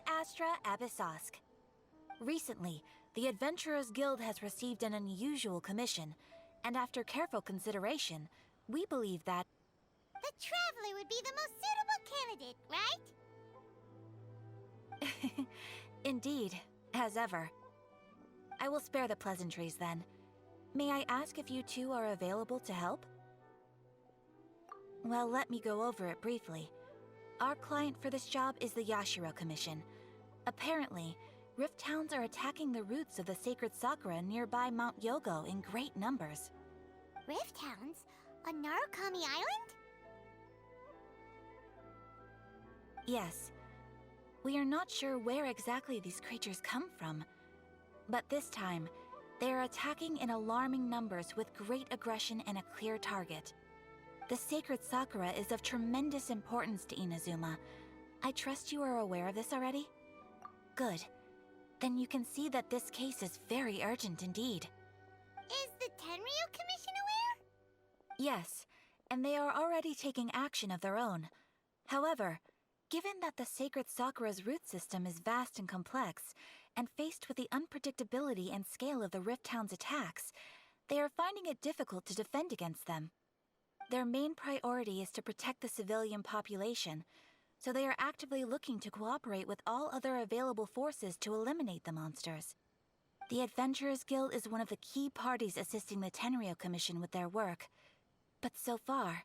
Astra Abyssosk. Recently, the Adventurers Guild has received an unusual commission, and after careful consideration, we believe that... The Traveler would be the most suitable candidate, right? Indeed, as ever. I will spare the pleasantries then. May I ask if you two are available to help? Well, let me go over it briefly. Our client for this job is the Yashiro Commission. Apparently, Rift Towns are attacking the roots of the sacred sakura nearby Mount Yogo in great numbers. Rift Hounds? On Narukami Island? Yes. We are not sure where exactly these creatures come from. But this time, they are attacking in alarming numbers with great aggression and a clear target. The sacred sakura is of tremendous importance to Inazuma. I trust you are aware of this already? Good. Then you can see that this case is very urgent indeed. Is the Tenryu Commission aware? Yes, and they are already taking action of their own. However, given that the sacred sakura's root system is vast and complex, and faced with the unpredictability and scale of the Rift Town's attacks, they are finding it difficult to defend against them. Their main priority is to protect the civilian population, so they are actively looking to cooperate with all other available forces to eliminate the monsters. The Adventurers Guild is one of the key parties assisting the Tenryu Commission with their work, but so far,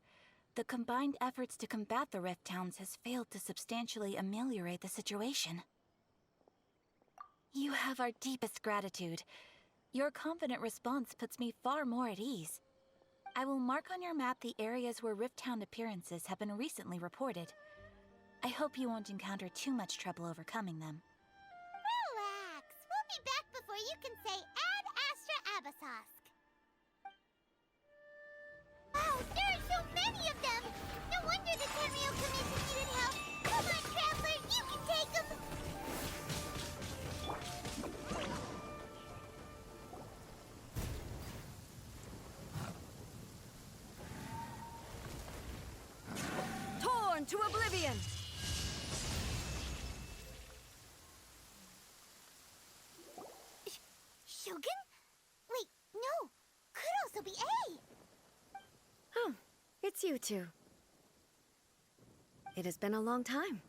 the combined efforts to combat the Rift Towns has failed to substantially ameliorate the situation. You have our deepest gratitude. Your confident response puts me far more at ease. I will mark on your map the areas where Rift Town appearances have been recently reported. I hope you won't encounter too much trouble overcoming them. Relax. We'll be back before you can say Ad Astra Abyssosk. Wow, there are so many of them! No wonder the Tenryu Commission needed help! Come on, Traveler, you can take them! Torn to oblivion! Shogun? Wait, no! Could also be A! Oh, it's you two. It has been a long time.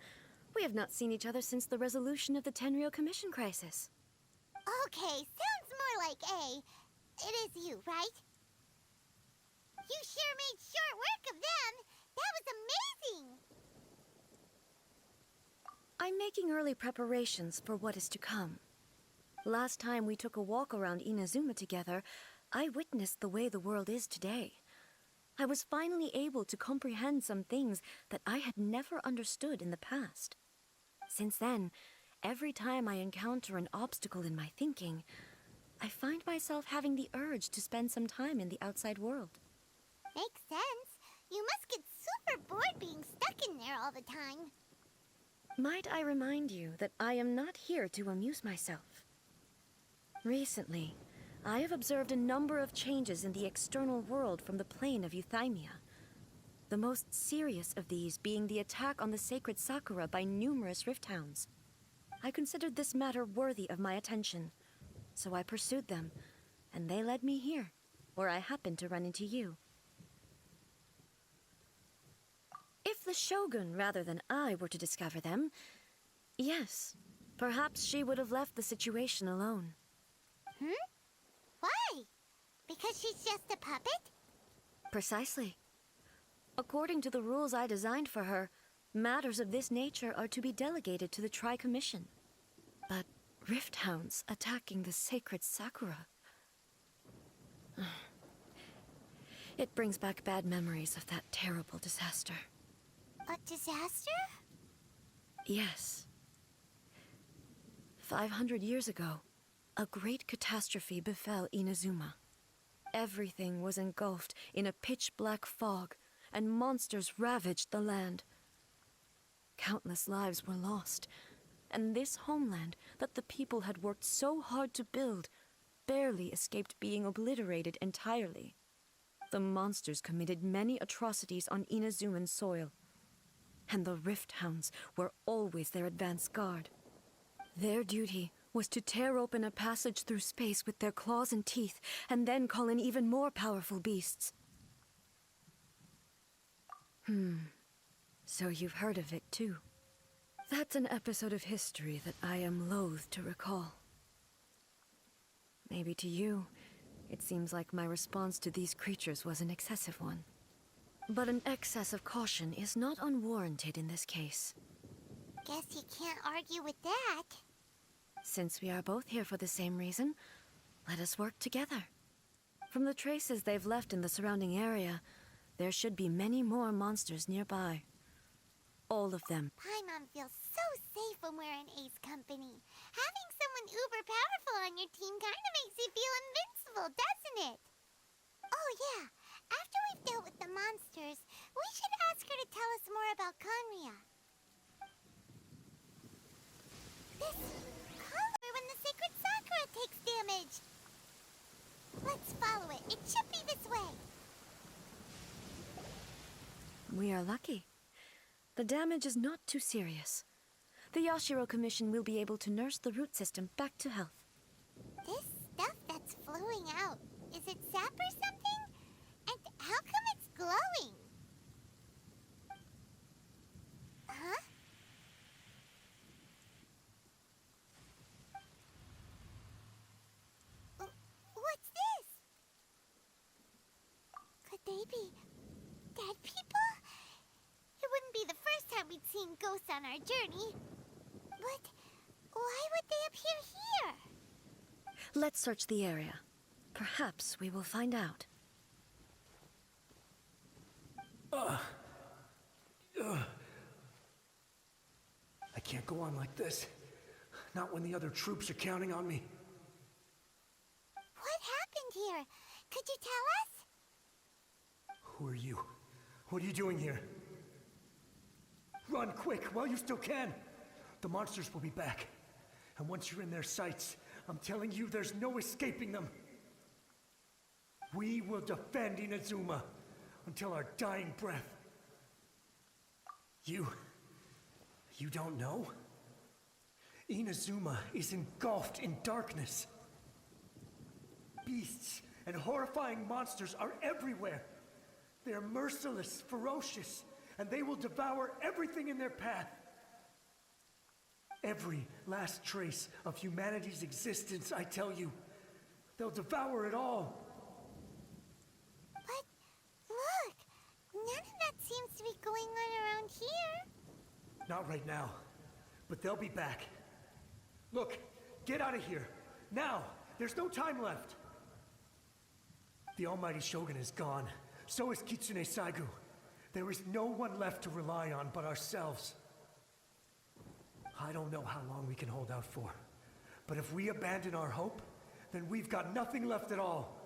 We have not seen each other since the resolution of the Tenryu Commission crisis. Okay, sounds more like A. It is you, right? You sure made short work of them! That was amazing! I'm making early preparations for what is to come. Last time we took a walk around Inazuma together, I witnessed the way the world is today. I was finally able to comprehend some things that I had never understood in the past. Since then, every time I encounter an obstacle in my thinking, I find myself having the urge to spend some time in the outside world. Makes sense. You must get super bored being stuck in there all the time. Might I remind you that I am not here to amuse myself. Recently, I have observed a number of changes in the external world from the plane of Euthymia. The most serious of these being the attack on the sacred Sakura by numerous Rift Hounds. I considered this matter worthy of my attention, so I pursued them, and they led me here, where I happened to run into you. If the Shogun rather than I were to discover them, yes, perhaps she would have left the situation alone. Hmm? Why? Because she's just a puppet? Precisely. According to the rules I designed for her, matters of this nature are to be delegated to the Tri-Commission. But Rift Hounds attacking the sacred Sakura... It brings back bad memories of that terrible disaster. A disaster? Yes. 500 years ago, a great catastrophe befell Inazuma. Everything was engulfed in a pitch-black fog, and monsters ravaged the land. Countless lives were lost, and this homeland that the people had worked so hard to build barely escaped being obliterated entirely. The monsters committed many atrocities on Inazuman soil, and the Rift Hounds were always their advance guard. Their duty was to tear open a passage through space with their claws and teeth, and then call in even more powerful beasts. So you've heard of it too. That's an episode of history that I am loath to recall. Maybe to you, it seems like my response to these creatures was an excessive one. But an excess of caution is not unwarranted in this case. Guess you can't argue with that. Since we are both here for the same reason, let us work together. From the traces they've left in the surrounding area, there should be many more monsters nearby. All of them. Paimon feels so safe when we're in Ace company. Having someone uber powerful on your team kind of makes you feel invincible, doesn't it? Oh yeah, after we've dealt with the monsters, we should ask her to tell us more about Conria. This color when the sacred Sakura takes damage. Let's follow it. It should be this way. We are lucky. The damage is not too serious. The Yashiro Commission will be able to nurse the root system back to health. This stuff that's flowing out, is it sap or something? And how come it's glowing? Huh? What's this? Could they be dead people? It wouldn't be the first time we'd seen ghosts on our journey. But why would they appear here? Let's search the area. Perhaps we will find out. I can't go on like this. Not when the other troops are counting on me. What happened here? Could you tell us? Who are you? What are you doing here? Run quick while you still can. The monsters will be back. And once you're in their sights, I'm telling you there's no escaping them. We will defend Inazuma until our dying breath. You don't know? Inazuma is engulfed in darkness. Beasts and horrifying monsters are everywhere. They're merciless, ferocious, and they will devour everything in their path. Every last trace of humanity's existence, I tell you. They'll devour it all. But look, none of that seems to be going on around here. Not right now, but they'll be back. Look, get out of here. Now! There's no time left! The Almighty Shogun is gone. So is Kitsune Saigu. There is no one left to rely on but ourselves. I don't know how long we can hold out for. But if we abandon our hope, then we've got nothing left at all.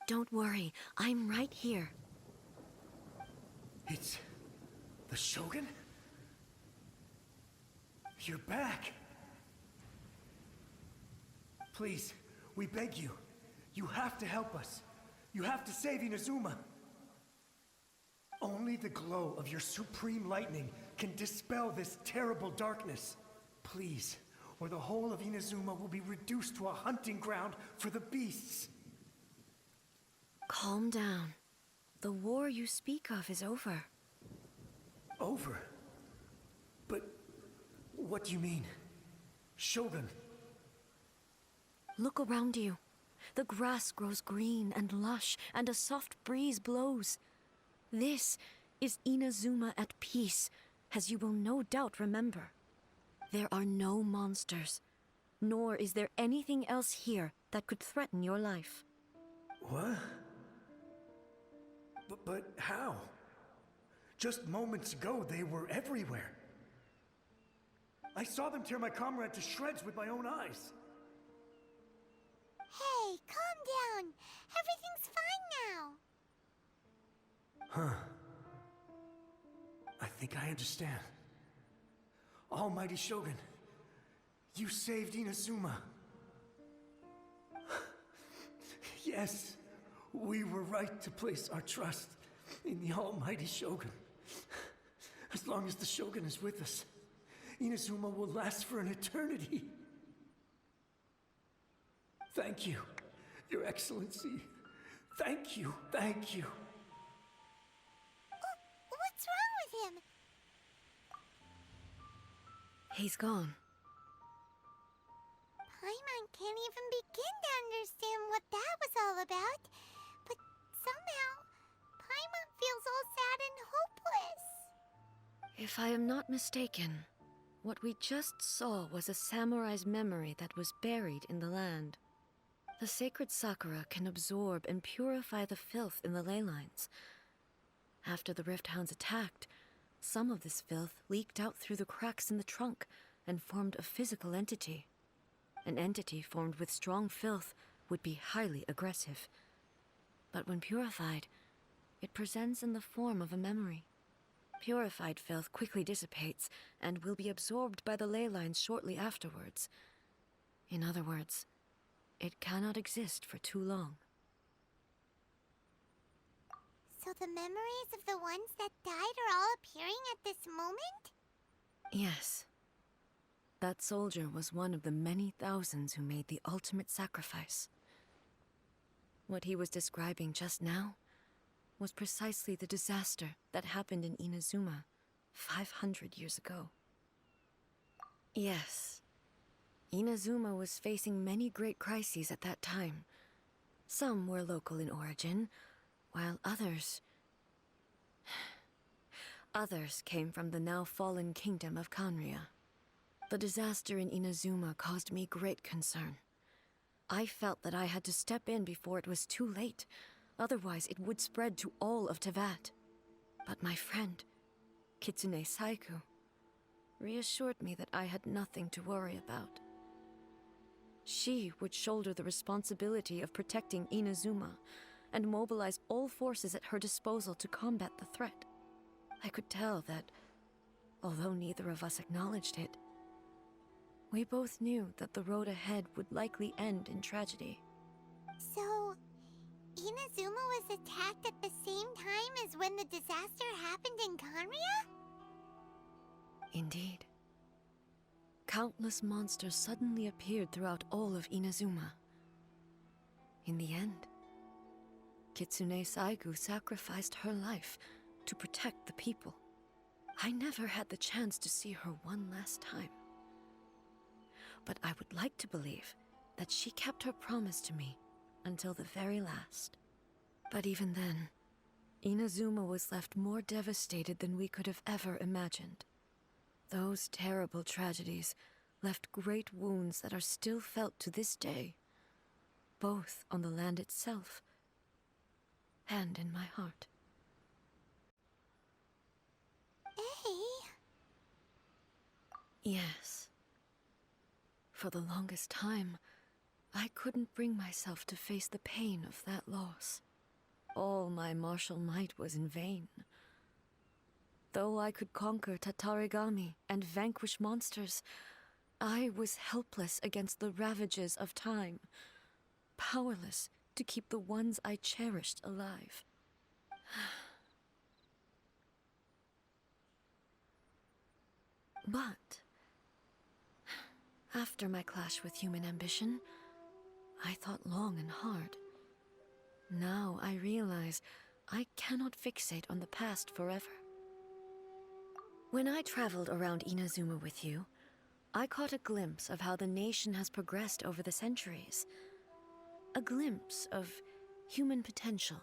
Don't worry, I'm right here. It's the Shogun? You're back. Please, we beg you. You have to help us. You have to save Inazuma. Only the glow of your supreme lightning can dispel this terrible darkness. Please, or the whole of Inazuma will be reduced to a hunting ground for the beasts. Calm down. The war you speak of is over. Over? But what do you mean? Shogun? Look around you. The grass grows green and lush, and a soft breeze blows. This is Inazuma at peace, as you will no doubt remember. There are no monsters, nor is there anything else here that could threaten your life. What? But how? Just moments ago, they were everywhere. I saw them tear my comrade to shreds with my own eyes. Hey, calm down. Everything's fine now. Huh. I think I understand. Almighty Shogun, you saved Inazuma. Yes, we were right to place our trust in the Almighty Shogun. As long as the Shogun is with us, Inazuma will last for an eternity. Thank you, Your Excellency. Thank you, thank you. What's wrong with him? He's gone. Paimon can't even begin to understand what that was all about. But somehow, Paimon feels all sad and hopeless. If I am not mistaken, what we just saw was a samurai's memory that was buried in the land. The sacred sakura can absorb and purify the filth in the ley lines. After the Rift Hounds attacked, some of this filth leaked out through the cracks in the trunk and formed a physical entity. An entity formed with strong filth would be highly aggressive. But when purified, it presents in the form of a memory. Purified filth quickly dissipates and will be absorbed by the ley lines shortly afterwards. In other words, it cannot exist for too long. So the memories of the ones that died are all appearing at this moment? Yes. That soldier was one of the many thousands who made the ultimate sacrifice. What he was describing just now was precisely the disaster that happened in Inazuma 500 years ago. Yes. Inazuma was facing many great crises at that time. Some were local in origin, while others came from the now fallen kingdom of Kanria. The disaster in Inazuma caused me great concern. I felt that I had to step in before it was too late, otherwise it would spread to all of Tevat. But my friend, Kitsune Saiku, reassured me that I had nothing to worry about. She would shoulder the responsibility of protecting Inazuma and mobilize all forces at her disposal to combat the threat. I could tell that, although neither of us acknowledged it, we both knew that the road ahead would likely end in tragedy. So, Inazuma was attacked at the same time as when the disaster happened in Kanria? Indeed. Countless monsters suddenly appeared throughout all of Inazuma. In the end, Kitsune Saigu sacrificed her life to protect the people. I never had the chance to see her one last time. But I would like to believe that she kept her promise to me until the very last. But even then, Inazuma was left more devastated than we could have ever imagined. Those terrible tragedies left great wounds that are still felt to this day, both on the land itself and in my heart. Eh? Yes. For the longest time, I couldn't bring myself to face the pain of that loss. All my martial might was in vain. Though I could conquer Tatarigami and vanquish monsters, I was helpless against the ravages of time, powerless to keep the ones I cherished alive. But after my clash with human ambition, I thought long and hard. Now I realize I cannot fixate on the past forever. When I traveled around Inazuma with you, I caught a glimpse of how the nation has progressed over the centuries. A glimpse of human potential.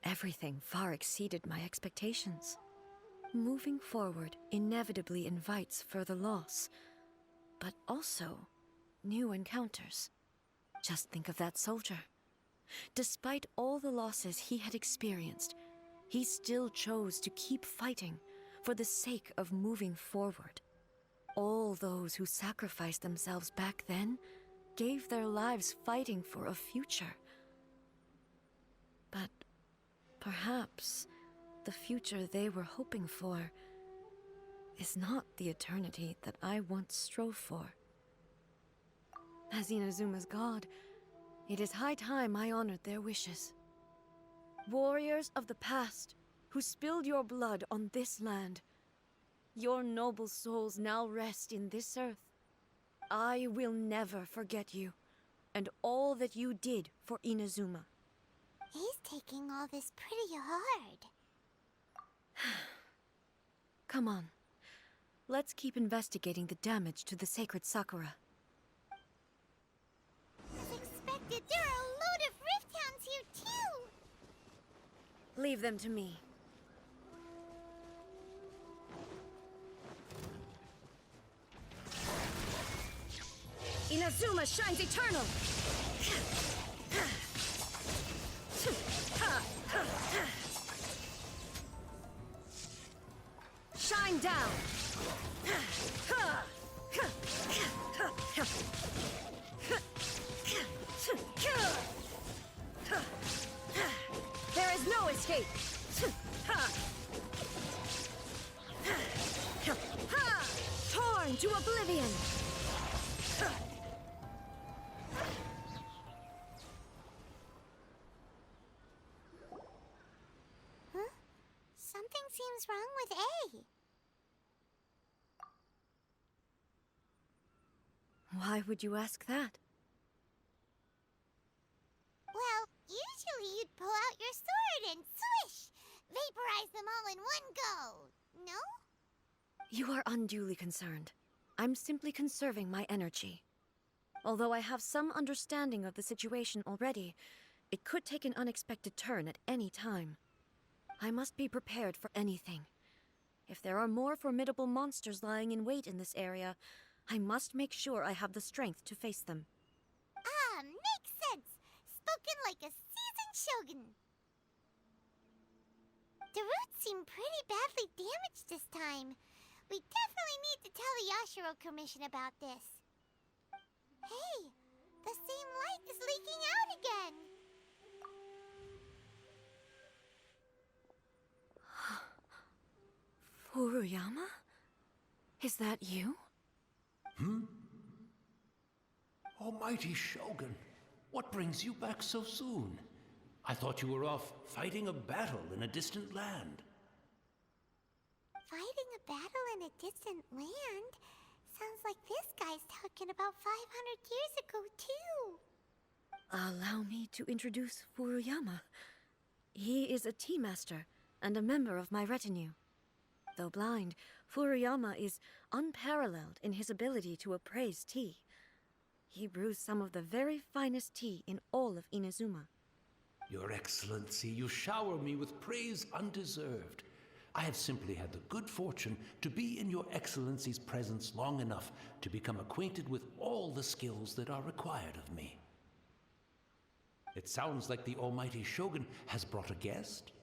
Everything far exceeded my expectations. Moving forward inevitably invites further loss, but also new encounters. Just think of that soldier. Despite all the losses he had experienced, he still chose to keep fighting for the sake of moving forward. All those who sacrificed themselves back then gave their lives fighting for a future. But perhaps the future they were hoping for is not the eternity that I once strove for. As Inazuma's god, it is high time I honored their wishes. Warriors of the past who spilled your blood on this land, Your noble souls now rest in this earth. I will never forget you, and all that you did for Inazuma. He's taking all this pretty hard. Come on. Let's keep investigating the damage to the sacred Sakura. As expected, there are a load of Rift Hounds here too! Leave them to me. Inazuma shines eternal! Shine down! There is no escape! Torn to oblivion! Huh? Something seems wrong with A. Why would you ask that? Well, usually you'd pull out your sword and swish! Vaporize them all in one go, no? You are unduly concerned. I'm simply conserving my energy. Although I have some understanding of the situation already, it could take an unexpected turn at any time. I must be prepared for anything. If there are more formidable monsters lying in wait in this area, I must make sure I have the strength to face them. Ah, makes sense! Spoken like a seasoned shogun. The roots seem pretty badly damaged this time. We definitely need to tell the Yashiro Commission about this. Hey, the same light is leaking out again. Furuyama? Is that you? Almighty Shogun, what brings you back so soon? I thought you were off fighting a battle in a distant land. Fighting a battle in a distant land? Sounds like this guy's talking about 500 years ago, too. Allow me to introduce Furuyama. He is a tea master and a member of my retinue. Though blind, Furuyama is unparalleled in his ability to appraise tea. He brews some of the very finest tea in all of Inazuma. Your Excellency, you shower me with praise undeserved. I have simply had the good fortune to be in your Excellency's presence long enough to become acquainted with all the skills that are required of me. It sounds like the Almighty Shogun has brought a guest.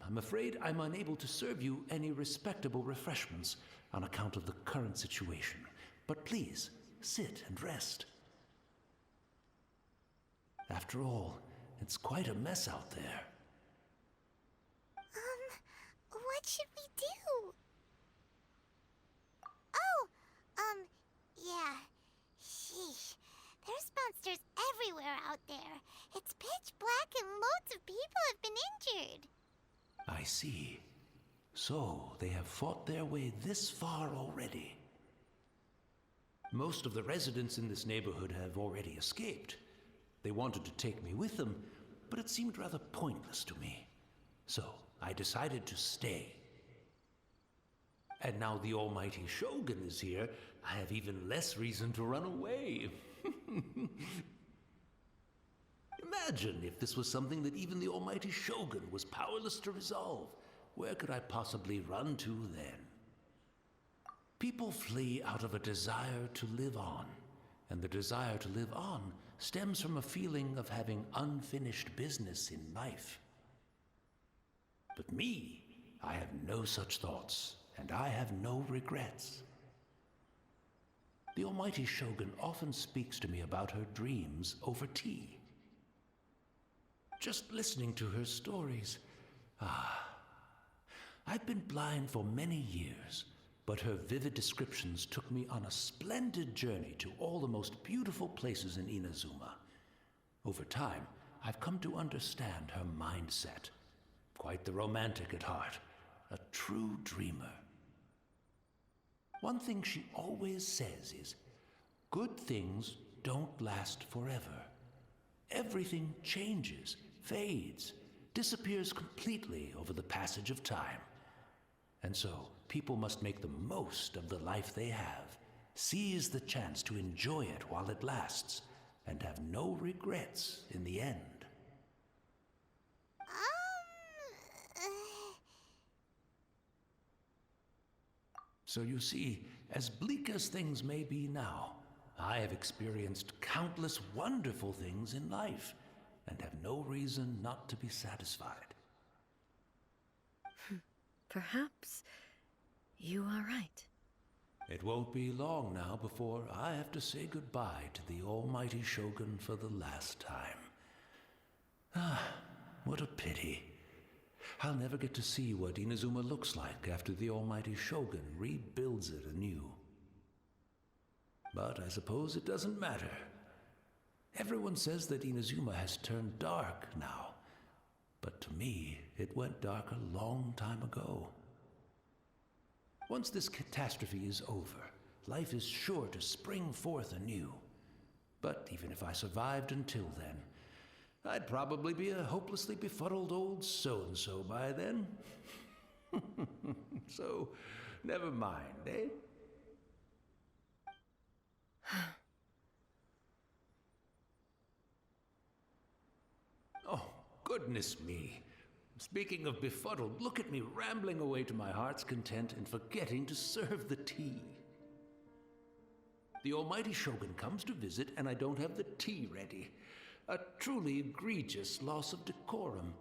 I'm afraid I'm unable to serve you any respectable refreshments on account of the current situation. But please, sit and rest. After all, it's quite a mess out there. What should we do? Oh, yeah. Sheesh. There's monsters everywhere out there. It's pitch black and loads of people have been injured. I see. So, they have fought their way this far already. Most of the residents in this neighborhood have already escaped. They wanted to take me with them, but it seemed rather pointless to me. So, I decided to stay. And now the Almighty Shogun is here, I have even less reason to run away. Imagine if this was something that even the Almighty Shogun was powerless to resolve. Where could I possibly run to then? People flee out of a desire to live on, and the desire to live on stems from a feeling of having unfinished business in life. But me, I have no such thoughts, and I have no regrets. The Almighty Shogun often speaks to me about her dreams over tea. Just listening to her stories, I've been blind for many years, but her vivid descriptions took me on a splendid journey to all the most beautiful places in Inazuma. Over time, I've come to understand her mindset. Quite the romantic at heart. a true dreamer. One thing she always says is, good things don't last forever. Everything changes, fades, disappears completely over the passage of time. And so, people must make the most of the life they have, seize the chance to enjoy it while it lasts, and have no regrets in the end. So you see, as bleak as things may be now, I have experienced countless wonderful things in life, and have no reason not to be satisfied. Perhaps you are right. It won't be long now before I have to say goodbye to the almighty Shogun for the last time. Ah, what a pity. I'll never get to see what Inazuma looks like after the almighty Shogun rebuilds it anew. But I suppose it doesn't matter. Everyone says that Inazuma has turned dark now, but to me, it went dark a long time ago. Once this catastrophe is over, life is sure to spring forth anew. But even if I survived until then, I'd probably be a hopelessly befuddled old so-and-so by then. So, never mind, eh? Oh, goodness me. Speaking of befuddled, look at me rambling away to my heart's content and forgetting to serve the tea. The almighty Shogun comes to visit and I don't have the tea ready. A truly egregious loss of decorum.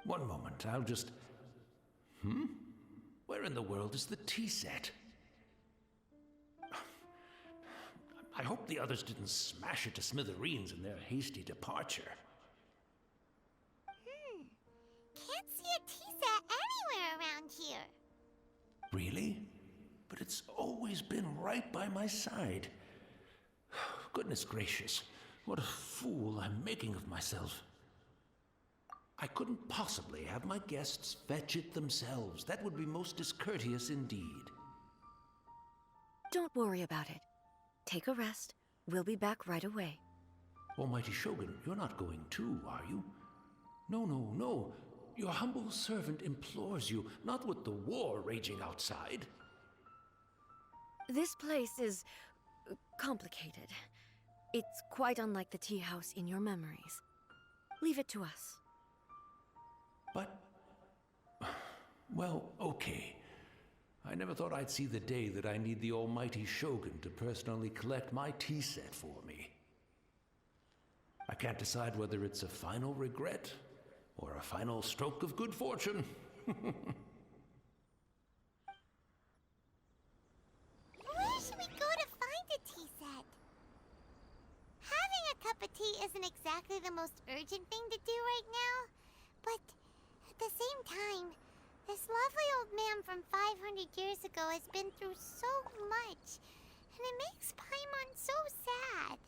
One moment, I'll just... Where in the world is the tea set? I hope the others didn't smash it to smithereens in their hasty departure. Can't see a tea set anywhere around here. Really? But it's always been right by my side. Goodness gracious, what a fool I'm making of myself. I couldn't possibly have my guests fetch it themselves. That would be most discourteous indeed. Don't worry about it. Take a rest. We'll be back right away. Almighty Shogun, you're not going too, are you? No, no, no. Your humble servant implores you, not with the war raging outside. This place is complicated. It's quite unlike the tea house in your memories. Leave it to us. But... well, okay. I never thought I'd see the day that I need the almighty Shogun to personally collect my tea set for me. I can't decide whether it's a final regret or a final stroke of good fortune. Where should we go to find a tea set? Having a cup of tea isn't exactly the most urgent thing to do right now, but at the same time, this lovely old man from 500 years ago has been through so much, and it makes Paimon so sad.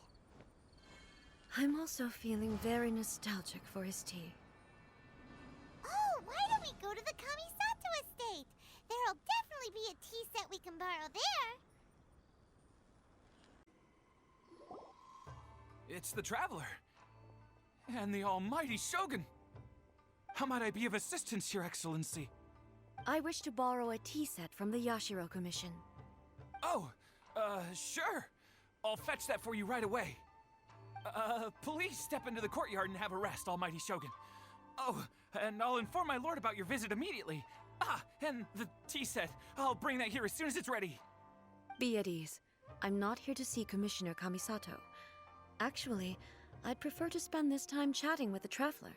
I'm also feeling very nostalgic for his tea. Oh, why don't we go to the Kamisato estate? There'll definitely be a tea set we can borrow there. It's the Traveler. And the almighty Shogun. How might I be of assistance, Your Excellency? I wish to borrow a tea set from the Yashiro Commission. Oh, sure. I'll fetch that for you right away. Please step into the courtyard and have a rest, almighty Shogun. Oh, and I'll inform my lord about your visit immediately. Ah, and the tea set. I'll bring that here as soon as it's ready. Be at ease. I'm not here to see Commissioner Kamisato. Actually, I'd prefer to spend this time chatting with the Traveler.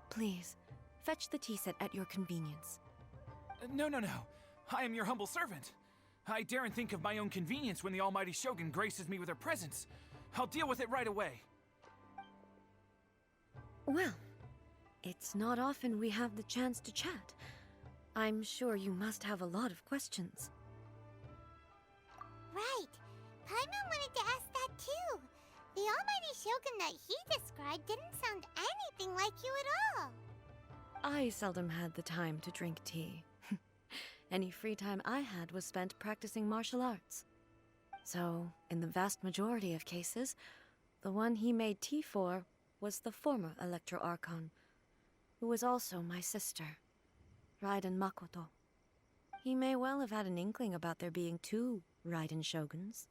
Please, fetch the tea set at your convenience. No. I am your humble servant. I daren't think of my own convenience when the almighty Shogun graces me with her presence. I'll deal with it right away. Well, it's not often we have the chance to chat. I'm sure you must have a lot of questions. Right. Paimon wanted to ask that too. The almighty Shogun that he described didn't sound anything like you at all. I seldom had the time to drink tea. Any free time I had was spent practicing martial arts. So, in the vast majority of cases, the one he made tea for was the former Electro Archon, who was also my sister, Raiden Makoto. He may well have had an inkling about there being two Raiden Shoguns,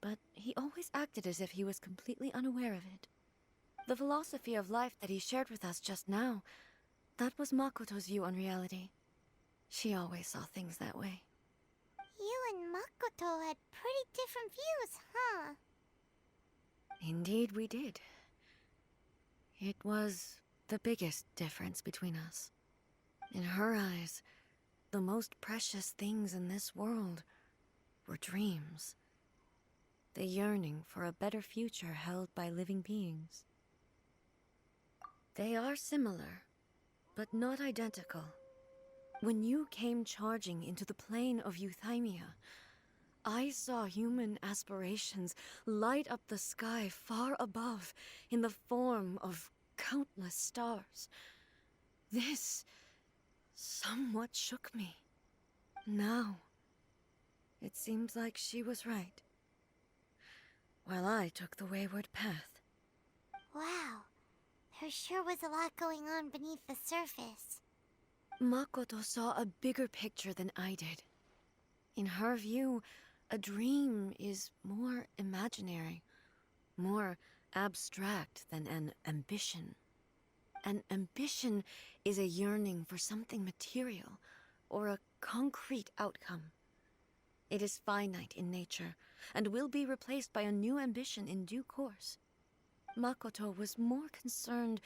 but he always acted as if he was completely unaware of it. The philosophy of life that he shared with us just now, that was Makoto's view on reality. She always saw things that way. You and Makoto had pretty different views, huh? Indeed we did. It was the biggest difference between us. In her eyes, the most precious things in this world were dreams. The yearning for a better future held by living beings. They are similar, but not identical. When you came charging into the plane of Euthymia, I saw human aspirations light up the sky far above in the form of countless stars. This somewhat shook me. Now, it seems like she was right, while I took the wayward path. Wow, there sure was a lot going on beneath the surface. Makoto saw a bigger picture than I did. In her view, a dream is more imaginary, more abstract than an ambition. An ambition is a yearning for something material, or a concrete outcome. It is finite in nature, and will be replaced by a new ambition in due course. Makoto was more concerned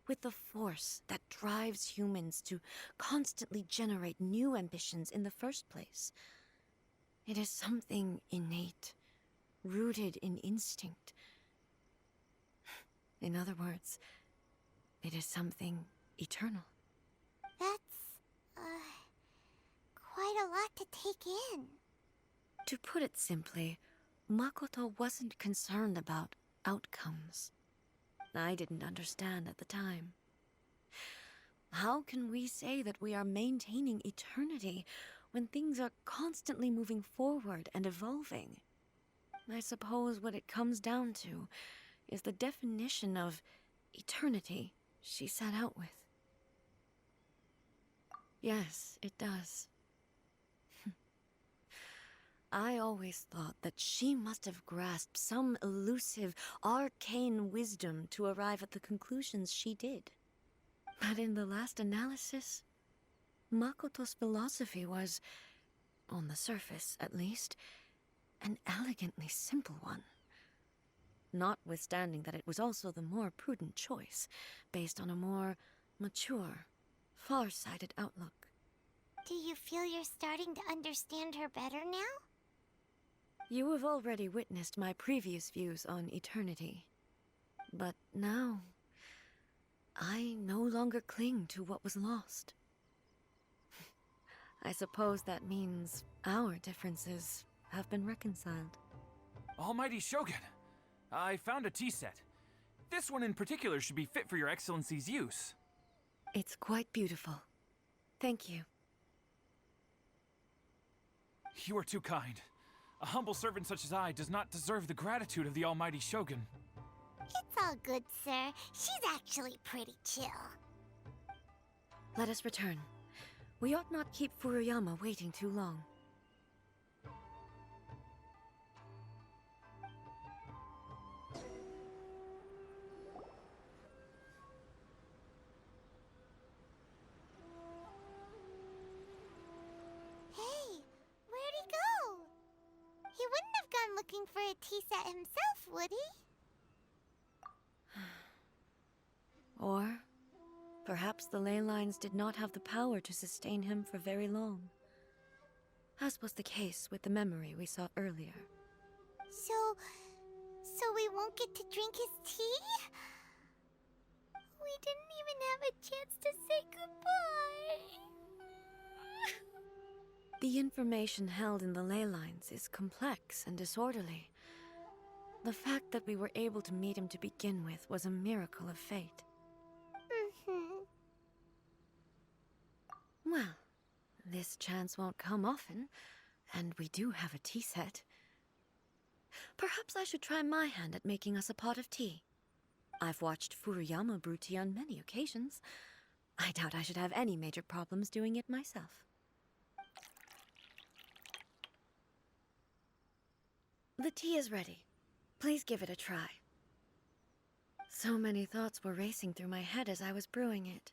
with the force that drives humans to constantly generate new ambitions in the first place. It is something innate, rooted in instinct. In other words, it is something eternal. That's, quite a lot to take in. To put it simply, Makoto wasn't concerned about outcomes. I didn't understand at the time. How can we say that we are maintaining eternity when things are constantly moving forward and evolving? I suppose what it comes down to is the definition of eternity she set out with. Yes, it does. I always thought that she must have grasped some elusive, arcane wisdom to arrive at the conclusions she did. But in the last analysis, Makoto's philosophy was, on the surface at least, an elegantly simple one. Notwithstanding that it was also the more prudent choice, based on a more mature, far-sighted outlook. Do you feel you're starting to understand her better now? You have already witnessed my previous views on eternity. But now, I no longer cling to what was lost. I suppose that means our differences have been reconciled. Almighty Shogun, I found a tea set. This one in particular should be fit for your Excellency's use. It's quite beautiful. Thank you. You are too kind. A humble servant such as I does not deserve the gratitude of the Almighty Shogun. It's all good, sir. She's actually pretty chill. Let us return. We ought not keep Furuyama waiting too long. Hey, where'd he go? He wouldn't have gone looking for a tea set himself, would he? Or perhaps the ley lines did not have the power to sustain him for very long, as was the case with the memory we saw earlier. So we won't get to drink his tea? We didn't even have a chance to say goodbye. The information held in the ley lines is complex and disorderly. The fact that we were able to meet him to begin with was a miracle of fate. This chance won't come often, and we do have a tea set. Perhaps I should try my hand at making us a pot of tea. I've watched Furuyama brew tea on many occasions. I doubt I should have any major problems doing it myself. The tea is ready. Please give it a try. So many thoughts were racing through my head as I was brewing it.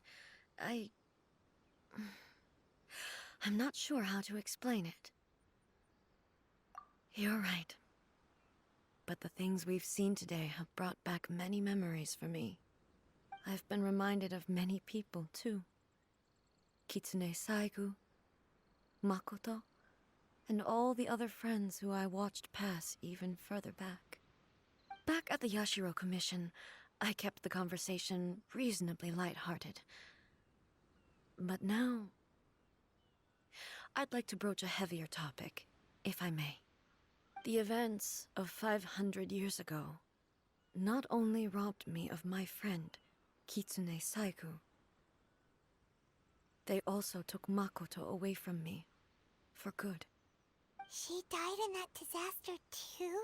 I'm not sure how to explain it. You're right. But the things we've seen today have brought back many memories for me. I've been reminded of many people, too. Kitsune Saigu, Makoto, and all the other friends who I watched pass even further back. Back at the Yashiro Commission, I kept the conversation reasonably lighthearted. But now, I'd like to broach a heavier topic, if I may. The events of 500 years ago not only robbed me of my friend, Kitsune Saigu, they also took Makoto away from me, for good. She died in that disaster too?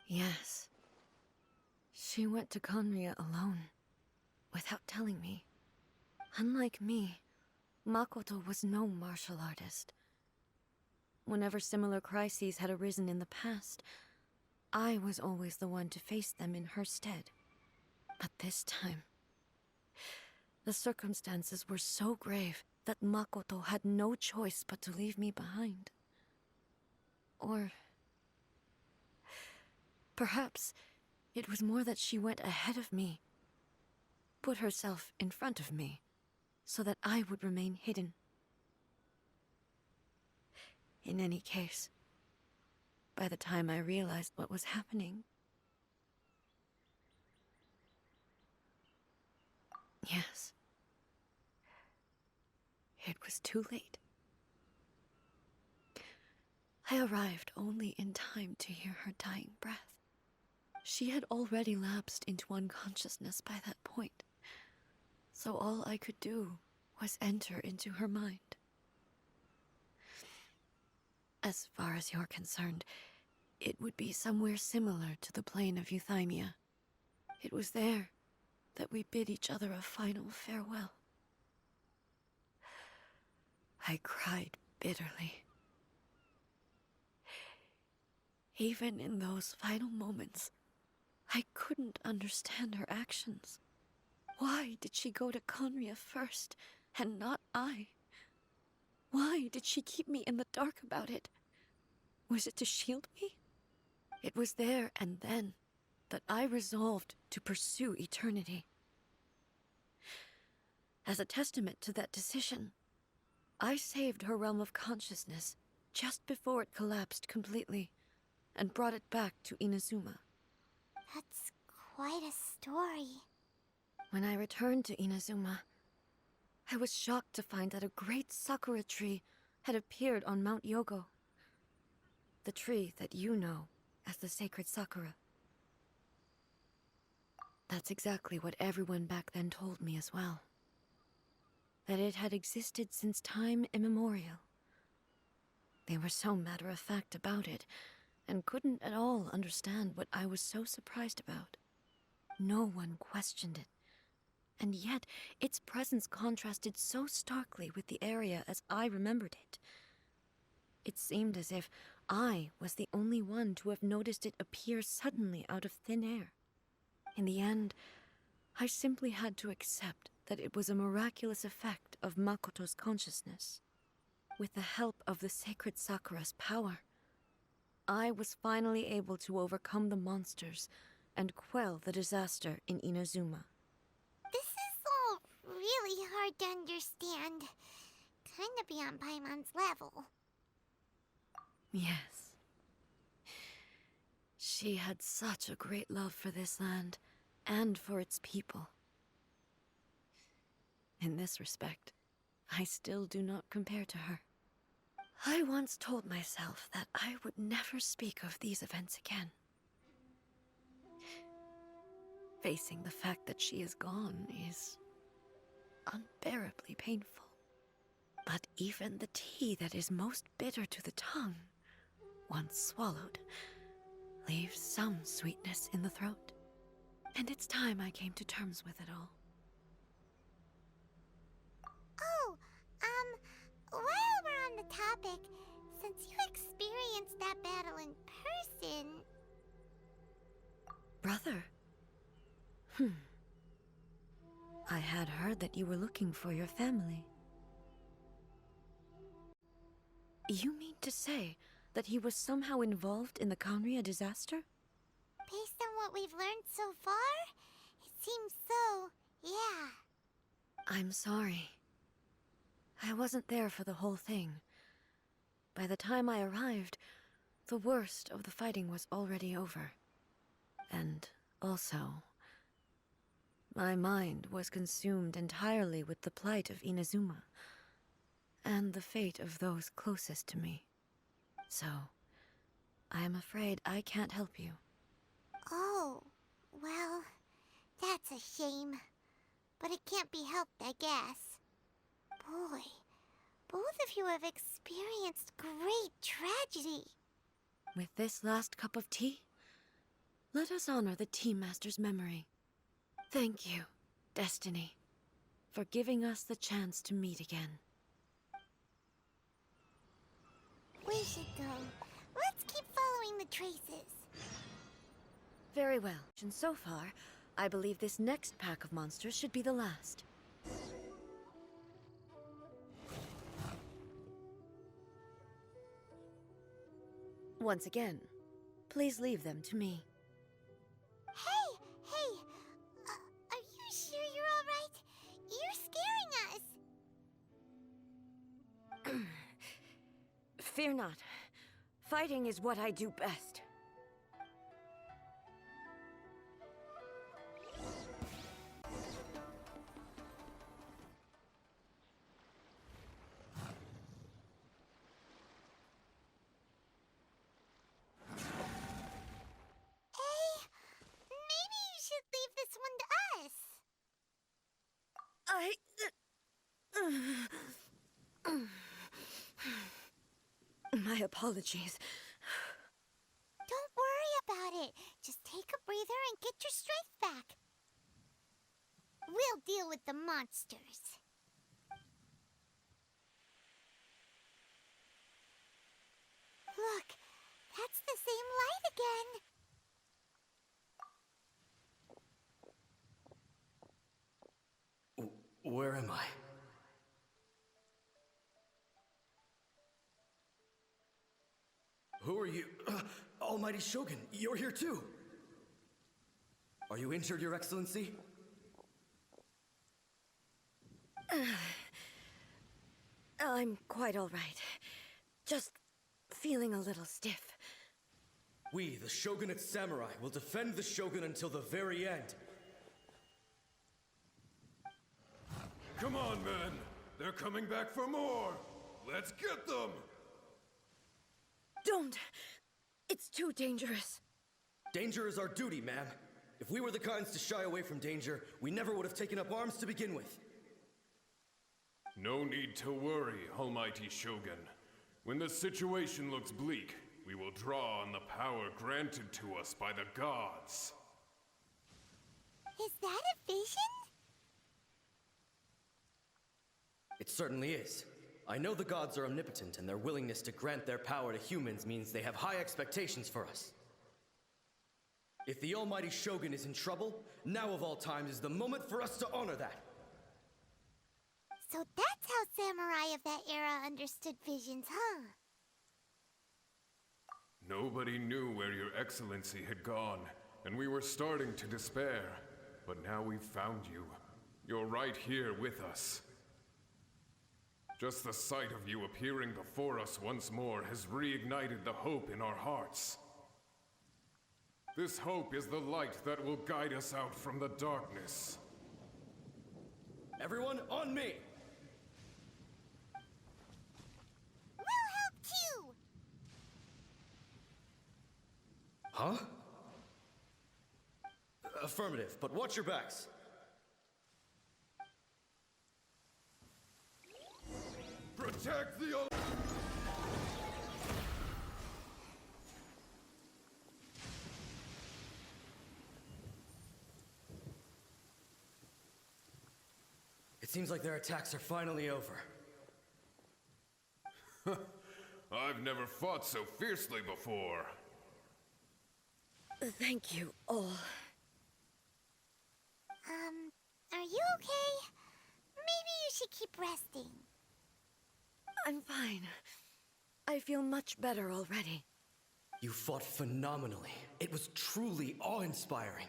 Yes. She went to Conria alone, without telling me. Unlike me, Makoto was no martial artist. Whenever similar crises had arisen in the past, I was always the one to face them in her stead. But this time, the circumstances were so grave that Makoto had no choice but to leave me behind. Or perhaps it was more that she went ahead of me, put herself in front of me, so that I would remain hidden. In any case, by the time I realized what was happening... Yes. It was too late. I arrived only in time to hear her dying breath. She had already lapsed into unconsciousness by that point, so all I could do was enter into her mind. As far as you're concerned, it would be somewhere similar to the plane of Euthymia. It was there that we bid each other a final farewell. I cried bitterly. Even in those final moments, I couldn't understand her actions. Why did she go to Conria first, and not I? Why did she keep me in the dark about it? Was it to shield me? It was there and then that I resolved to pursue eternity. As a testament to that decision, I saved her realm of consciousness just before it collapsed completely, and brought it back to Inazuma. That's quite a story. When I returned to Inazuma, I was shocked to find that a great sakura tree had appeared on Mount Yogo. The tree that you know as the sacred sakura. That's exactly what everyone back then told me as well. That it had existed since time immemorial. They were so matter-of-fact about it, and couldn't at all understand what I was so surprised about. No one questioned it, and yet its presence contrasted so starkly with the area as I remembered it. It seemed as if I was the only one to have noticed it appear suddenly out of thin air. In the end, I simply had to accept that it was a miraculous effect of Makoto's consciousness. With the help of the sacred Sakura's power, I was finally able to overcome the monsters and quell the disaster in Inazuma. This is all really hard to understand. Kinda beyond Paimon's level. Yes. She had such a great love for this land, and for its people. In this respect, I still do not compare to her. I once told myself that I would never speak of these events again. Facing the fact that she is gone is unbearably painful. But even the tea that is most bitter to the tongue, once swallowed, leaves some sweetness in the throat. And it's time I came to terms with it all. Oh, while we're on the topic, since you experienced that battle in person... Brother? I had heard that you were looking for your family. You mean to say that he was somehow involved in the Conria disaster? Based on what we've learned so far, it seems so, yeah. I'm sorry. I wasn't there for the whole thing. By the time I arrived, the worst of the fighting was already over. And also, my mind was consumed entirely with the plight of Inazuma, and the fate of those closest to me. So, I am afraid I can't help you. Oh, well, that's a shame. But it can't be helped, I guess. Boy, both of you have experienced great tragedy. With this last cup of tea, let us honor the Tea Master's memory. Thank you, Destiny, for giving us the chance to meet again. We should go. Let's keep following the traces. Very well. And so far, I believe this next pack of monsters should be the last. Once again, please leave them to me. Hey! Are you sure you're alright? You're scaring us! Fear not. Fighting is what I do best. Maybe you should leave this one to us. My apologies. Don't worry about it. Just take a breather and get your strength back. We'll deal with the monsters. Look, that's the same light again. Where am I? Who are you? Almighty Shogun, you're here too! Are you injured, Your Excellency? I'm quite all right. Just feeling a little stiff. We, the Shogunate Samurai, will defend the Shogun until the very end. Come on, men! They're coming back for more! Let's get them! Don't! It's too dangerous. Danger is our duty, ma'am. If we were the kinds to shy away from danger, we never would have taken up arms to begin with. No need to worry, Almighty Shogun. When the situation looks bleak, we will draw on the power granted to us by the gods. Is that a vision? It certainly is. I know the gods are omnipotent, and their willingness to grant their power to humans means they have high expectations for us. If the Almighty Shogun is in trouble, now of all times is the moment for us to honor that. So that's how samurai of that era understood visions, huh? Nobody knew where Your Excellency had gone, and we were starting to despair. But now we've found you. You're right here with us. Just the sight of you appearing before us once more has reignited the hope in our hearts. This hope is the light that will guide us out from the darkness. Everyone, on me! We'll help too! Huh? Affirmative, but watch your backs. Protect the Al- It seems like their attacks are finally over. I've never fought so fiercely before. Thank you all. Are you okay? Maybe you should keep resting. I'm fine. I feel much better already. You fought phenomenally. It was truly awe-inspiring.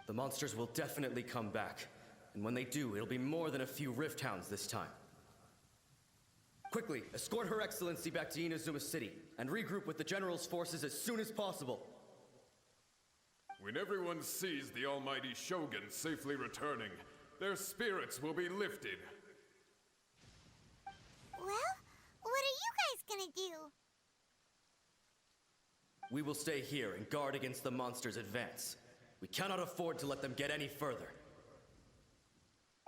The monsters will definitely come back. And when they do, it'll be more than a few Rift Hounds this time. Quickly, escort Her Excellency back to Inazuma City, and regroup with the General's forces as soon as possible. When everyone sees the almighty Shogun safely returning, their spirits will be lifted. Well, what are you guys gonna do? We will stay here and guard against the monsters' advance. We cannot afford to let them get any further.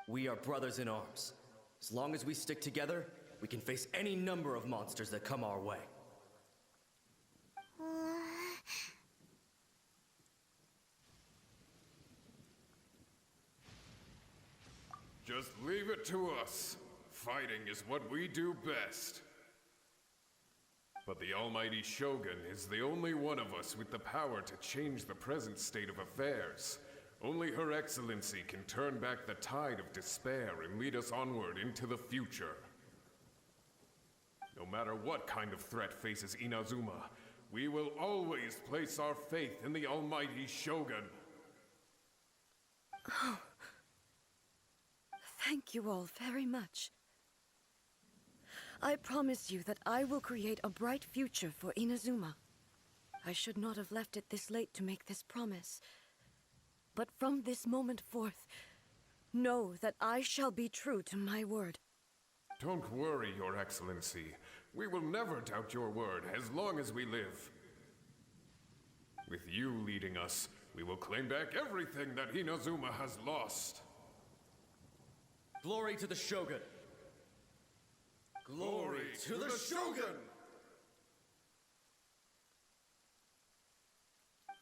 We are brothers in arms. As long as we stick together, we can face any number of monsters that come our way. Just leave it to us. Fighting is what we do best. But the almighty Shogun is the only one of us with the power to change the present state of affairs. Only Her Excellency can turn back the tide of despair and lead us onward into the future. No matter what kind of threat faces Inazuma, we will always place our faith in the almighty Shogun. Thank you all very much. I promise you that I will create a bright future for Inazuma. I should not have left it this late to make this promise. But from this moment forth, know that I shall be true to my word. Don't worry, Your Excellency. We will never doubt your word as long as we live. With you leading us, we will claim back everything that Inazuma has lost. Glory to the Shogun! Glory to the Shogun!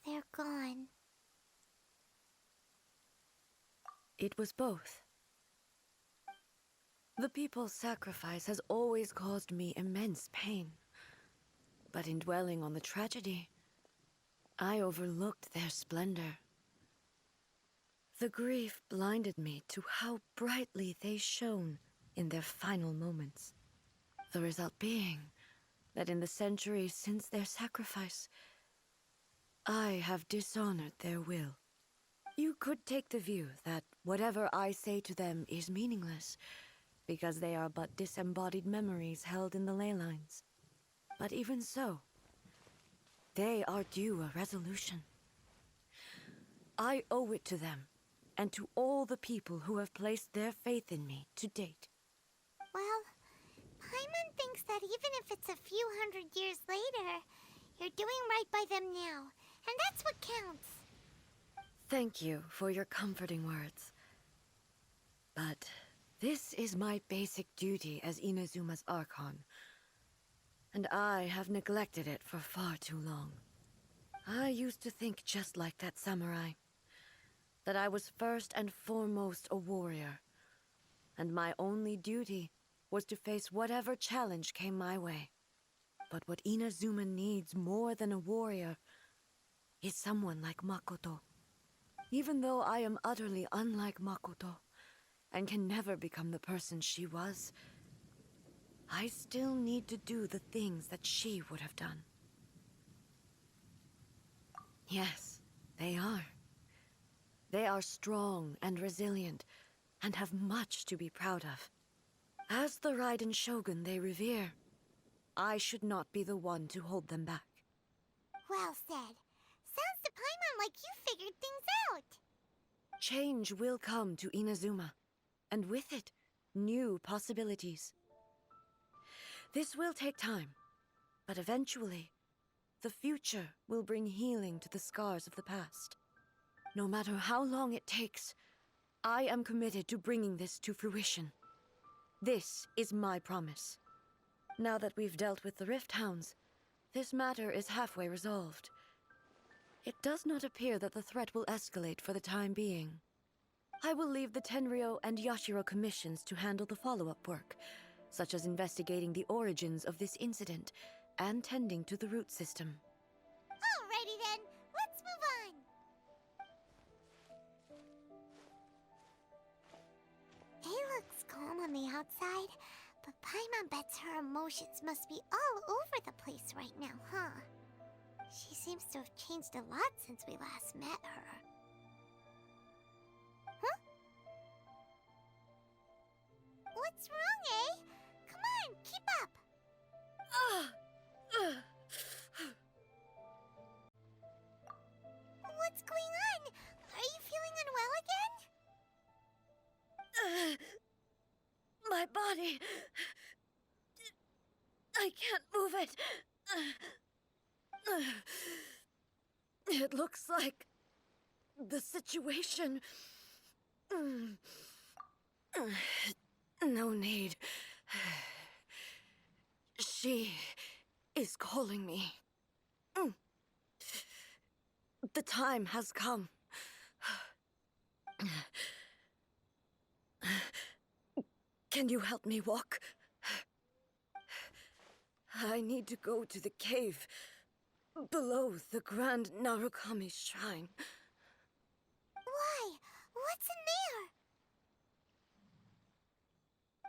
They're gone. It was both. The people's sacrifice has always caused me immense pain. But in dwelling on the tragedy, I overlooked their splendor. The grief blinded me to how brightly they shone in their final moments. The result being that in the centuries since their sacrifice, I have dishonored their will. You could take the view that whatever I say to them is meaningless, because they are but disembodied memories held in the ley lines. But even so, they are due a resolution. I owe it to them, and to all the people who have placed their faith in me to date. Well, Paimon thinks that even if it's a few hundred years later, you're doing right by them now, and that's what counts. Thank you for your comforting words. But this is my basic duty as Inazuma's Archon, and I have neglected it for far too long. I used to think just like that samurai, that I was first and foremost a warrior, and my only duty was to face whatever challenge came my way. But what Inazuma needs more than a warrior is someone like Makoto. Even though I am utterly unlike Makoto, and can never become the person she was, I still need to do the things that she would have done. Yes, they are. They are strong and resilient, and have much to be proud of. As the Raiden Shogun they revere, I should not be the one to hold them back. Well said. Sounds to Paimon like you figured things out. Change will come to Inazuma, and with it, new possibilities. This will take time, but eventually, the future will bring healing to the scars of the past. No matter how long it takes, I am committed to bringing this to fruition. This is my promise. Now that we've dealt with the Rift Hounds, this matter is halfway resolved. It does not appear that the threat will escalate for the time being. I will leave the Tenryo and Yashiro commissions to handle the follow-up work, such as investigating the origins of this incident and tending to the root system. Alrighty then, let's move on. It looks calm on the outside, but Paimon bets her emotions must be all over the place right now, huh? She seems to have changed a lot since we last met her. Huh? What's wrong, eh? Come on, keep up! What's going on? Are you feeling unwell again? My body... I can't move it. It looks like the situation... No need. She is calling me. The time has come. Can you help me walk? I need to go to the cave below the Grand Narukami Shrine. Why? What's in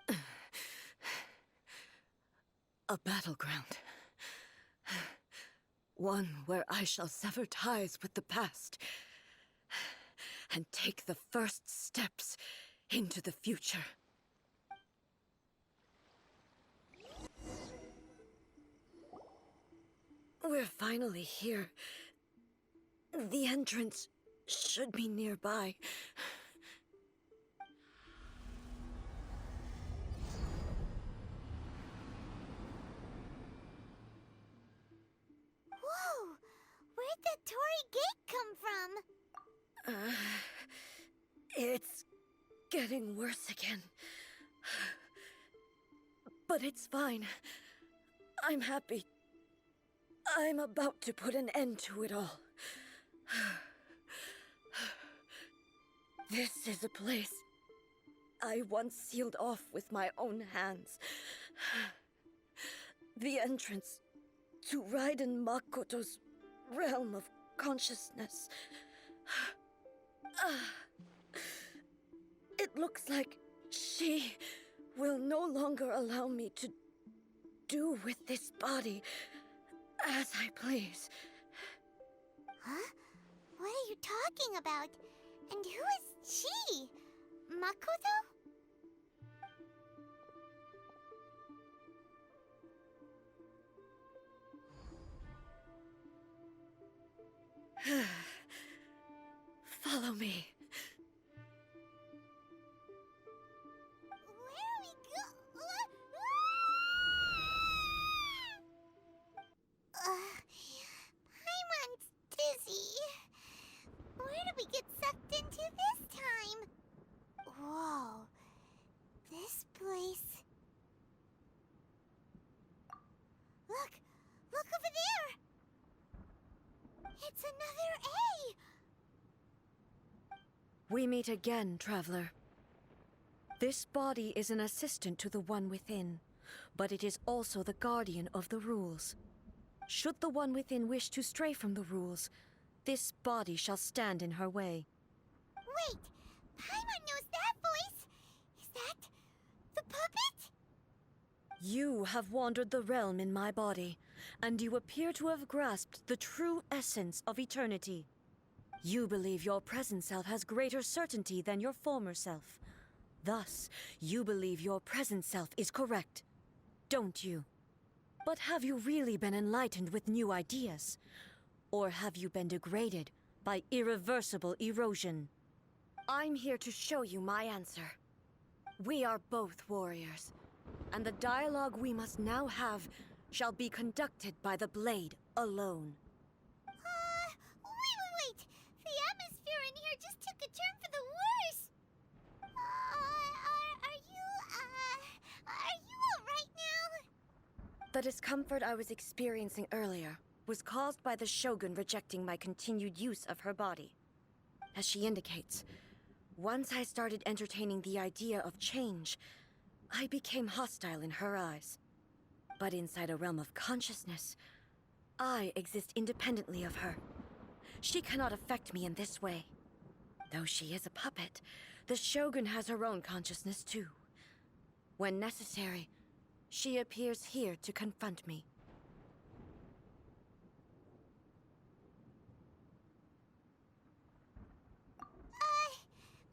there? A battleground. One where I shall sever ties with the past and take the first steps into the future. We're finally here. The entrance should be nearby. Whoa! Where'd the Torii Gate come from? It's getting worse again. But it's fine. I'm happy. I'm about to put an end to it all. This is a place I once sealed off with my own hands. The entrance to Raiden Makoto's realm of consciousness. It looks like she will no longer allow me to do with this body as I please. Huh? What are you talking about? And who is she? Makoto? Follow me. Where are we Paimon's dizzy. Where did we get sucked into this time? Whoa. This place... Look! Look over there! It's another A! We meet again, traveler. This body is an assistant to the one within, but it is also the guardian of the rules. Should the one within wish to stray from the rules, this body shall stand in her way. Wait! Paimon knows that voice! Is that... the puppet? You have wandered the realm in my body, and you appear to have grasped the true essence of eternity. You believe your present self has greater certainty than your former self. Thus, you believe your present self is correct, don't you? But have you really been enlightened with new ideas? Or have you been degraded by irreversible erosion? I'm here to show you my answer. We are both warriors, and the dialogue we must now have shall be conducted by the blade alone. Wait! The atmosphere in here just took a turn for the worse! Are you, The discomfort I was experiencing earlier was caused by the Shogun rejecting my continued use of her body. As she indicates, once I started entertaining the idea of change, I became hostile in her eyes. But inside a realm of consciousness, I exist independently of her. She cannot affect me in this way. Though she is a puppet, the Shogun has her own consciousness too. When necessary, she appears here to confront me.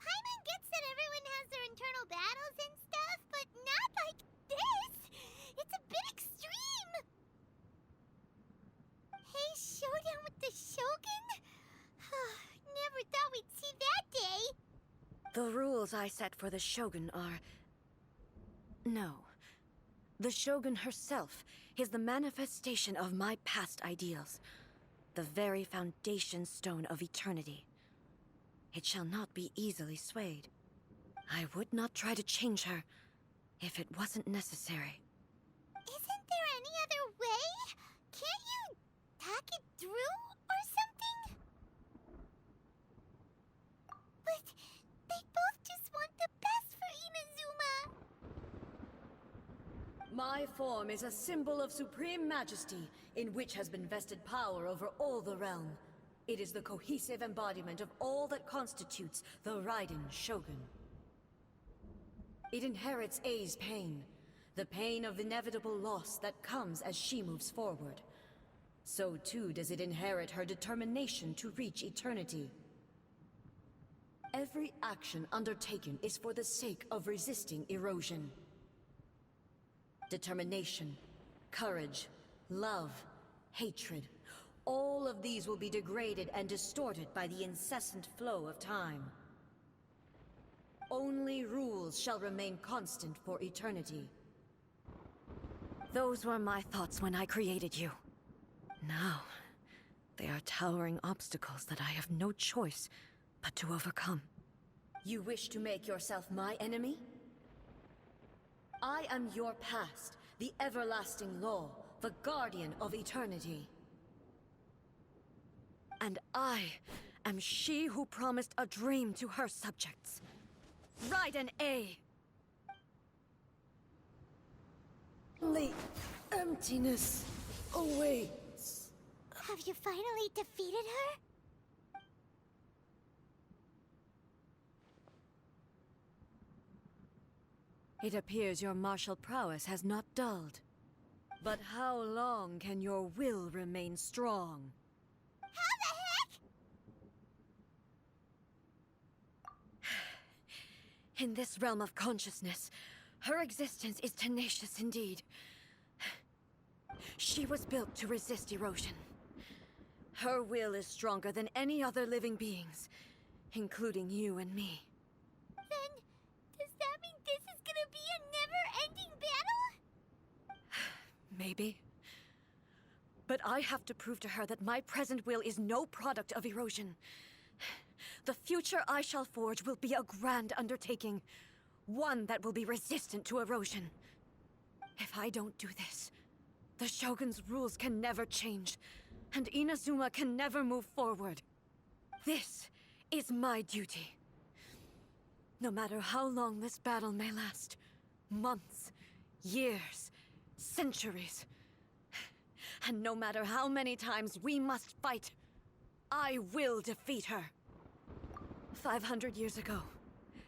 Paimon gets that everyone has their internal battles and stuff, but not like this! It's a bit extreme! Hey, showdown with the Shogun? Never thought we'd see that day! The rules I set for the Shogun are... No. The Shogun herself is the manifestation of my past ideals. The very foundation stone of eternity. It shall not be easily swayed. I would not try to change her if it wasn't necessary. Isn't there any other way? Can't you talk it through or something? But they both just want the best for Inazuma. My form is a symbol of supreme majesty, in which has been vested power over all the realm. It is the cohesive embodiment of all that constitutes the Raiden Shogun. It inherits Ei's pain, the pain of inevitable loss that comes as she moves forward. So too does it inherit her determination to reach eternity. Every action undertaken is for the sake of resisting erosion. Determination, courage, love, hatred, all of these will be degraded and distorted by the incessant flow of time. Only rules shall remain constant for eternity. Those were my thoughts when I created you. Now, they are towering obstacles that I have no choice but to overcome. You wish to make yourself my enemy? I am your past, the everlasting law, the guardian of eternity. And I am she who promised a dream to her subjects. Raiden A. The emptiness awaits. Have you finally defeated her? It appears your martial prowess has not dulled. But how long can your will remain strong? How the heck? In this realm of consciousness, her existence is tenacious indeed. She was built to resist erosion. Her will is stronger than any other living beings, including you and me. Then, does that mean this is gonna be a never-ending battle? Maybe. But I have to prove to her that my present will is no product of erosion. The future I shall forge will be a grand undertaking. One that will be resistant to erosion. If I don't do this, the Shogun's rules can never change, and Inazuma can never move forward. This is my duty. No matter how long this battle may last, months, years, centuries, and no matter how many times we must fight, I will defeat her. 500 years ago,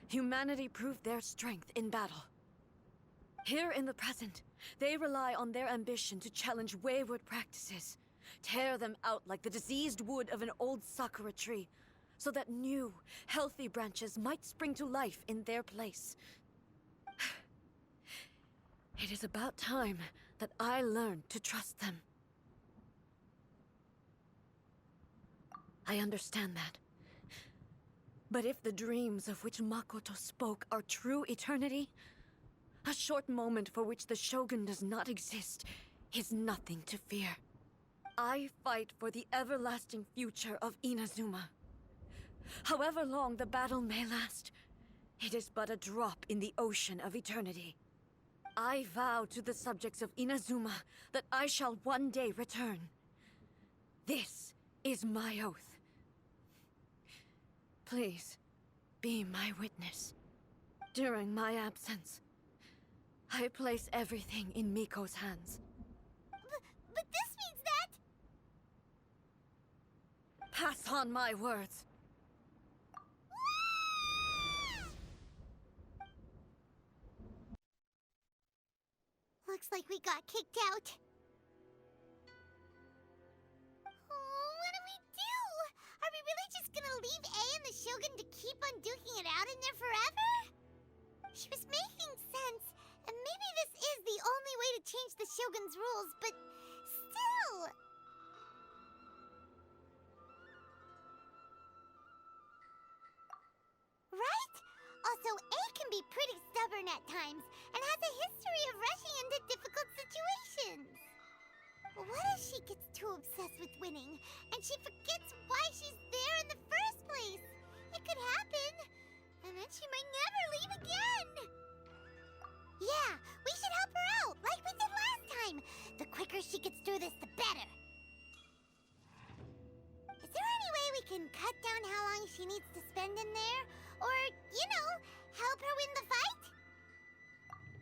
humanity proved their strength in battle. Here in the present, they rely on their ambition to challenge wayward practices, tear them out like the diseased wood of an old sakura tree, so that new, healthy branches might spring to life in their place. It is about time that I learned to trust them. I understand that. But if the dreams of which Makoto spoke are true eternity, a short moment for which the Shogun does not exist is nothing to fear. I fight for the everlasting future of Inazuma. However long the battle may last, it is but a drop in the ocean of eternity. I vow to the subjects of Inazuma that I shall one day return. This is my oath. Please, be my witness. During my absence, I place everything in Miko's hands. But this means that... Pass on my words. Looks like we got kicked out. Oh, what do we do? Are we really just gonna leave A and the Shogun to keep on duking it out in there forever? She was making sense, and maybe this is the only way to change the Shogun's rules, but still... Right? Also, A can be pretty stubborn at times, and has a history of rushing into difficult situations. What if she gets too obsessed with winning, and she forgets why she's there in the first place? It could happen, and then she might never leave again. Yeah, we should help her out, like we did last time. The quicker she gets through this, the better. Is there any way we can cut down how long she needs to spend in there? Or, you know, help her win the fight?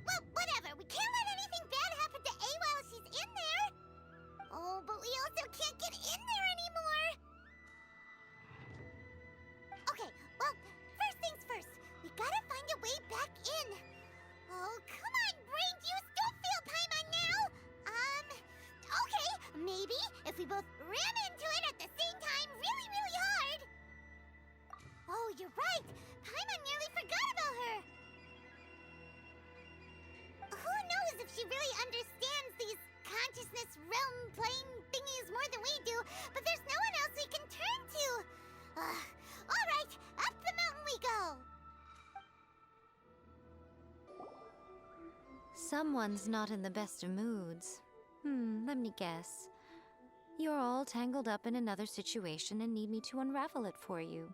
Well, whatever. We can't let anything bad happen to A while she's in there. Oh, but we also can't get in there anymore. Okay, well, first things first. We gotta find a way back in. Oh, come on, brain juice. Don't feel Paimon now. Okay. Maybe if we both ram into it at the same time really, really hard. Oh, you're right. Paimon nearly forgot about her. Who knows if she really understands these consciousness realm plane thingies more than we do, but there's no one else we can turn to. All right, up the mountain we go. Someone's not in the best of moods. Let me guess. You're all tangled up in another situation and need me to unravel it for you.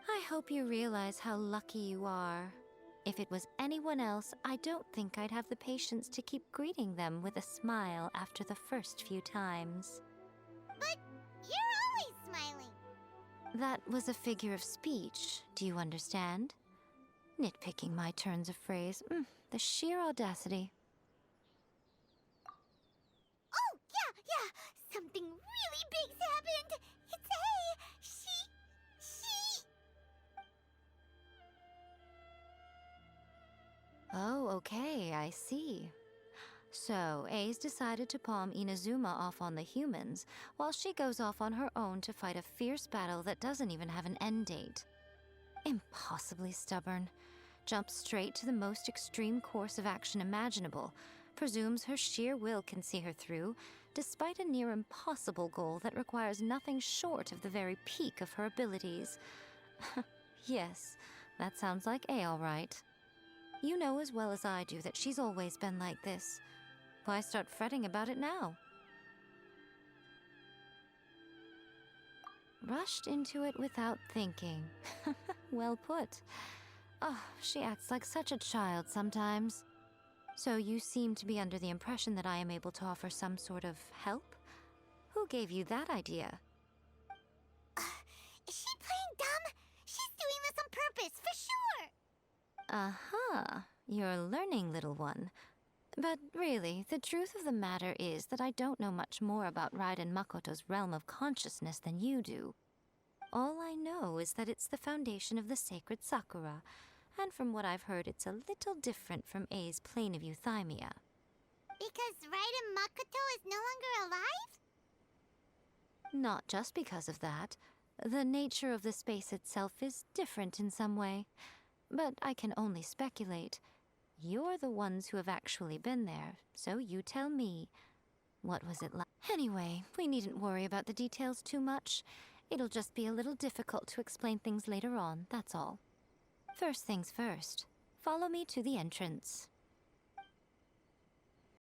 I hope you realize how lucky you are. If it was anyone else, I don't think I'd have the patience to keep greeting them with a smile after the first few times. But you're always smiling. That was a figure of speech, do you understand? Nitpicking my turns of phrase. The sheer audacity. Oh, yeah. Something really big's happened. It's A. She... Oh, okay, I see. So, A's decided to palm Inazuma off on the humans, while she goes off on her own to fight a fierce battle that doesn't even have an end date. Impossibly stubborn. Jumps straight to the most extreme course of action imaginable, presumes her sheer will can see her through, despite a near impossible goal that requires nothing short of the very peak of her abilities. Yes, that sounds like A all right. You know as well as I do that she's always been like this. Why start fretting about it now? Rushed into it without thinking. Well put. Oh, she acts like such a child sometimes. So you seem to be under the impression that I am able to offer some sort of help? Who gave you that idea? Is she playing dumb? She's doing this on purpose, for sure. Uh-huh. You're learning, little one. But really, the truth of the matter is that I don't know much more about Raiden Makoto's realm of consciousness than you do. All I know is that it's the foundation of the sacred Sakura, and from what I've heard, it's a little different from A's plane of euthymia. Because Raiden Makoto is no longer alive? Not just because of that. The nature of the space itself is different in some way. But I can only speculate. You're the ones who have actually been there, so you tell me. What was it like? Anyway, we needn't worry about the details too much. It'll just be a little difficult to explain things later on, that's all. First things first. Follow me to the entrance.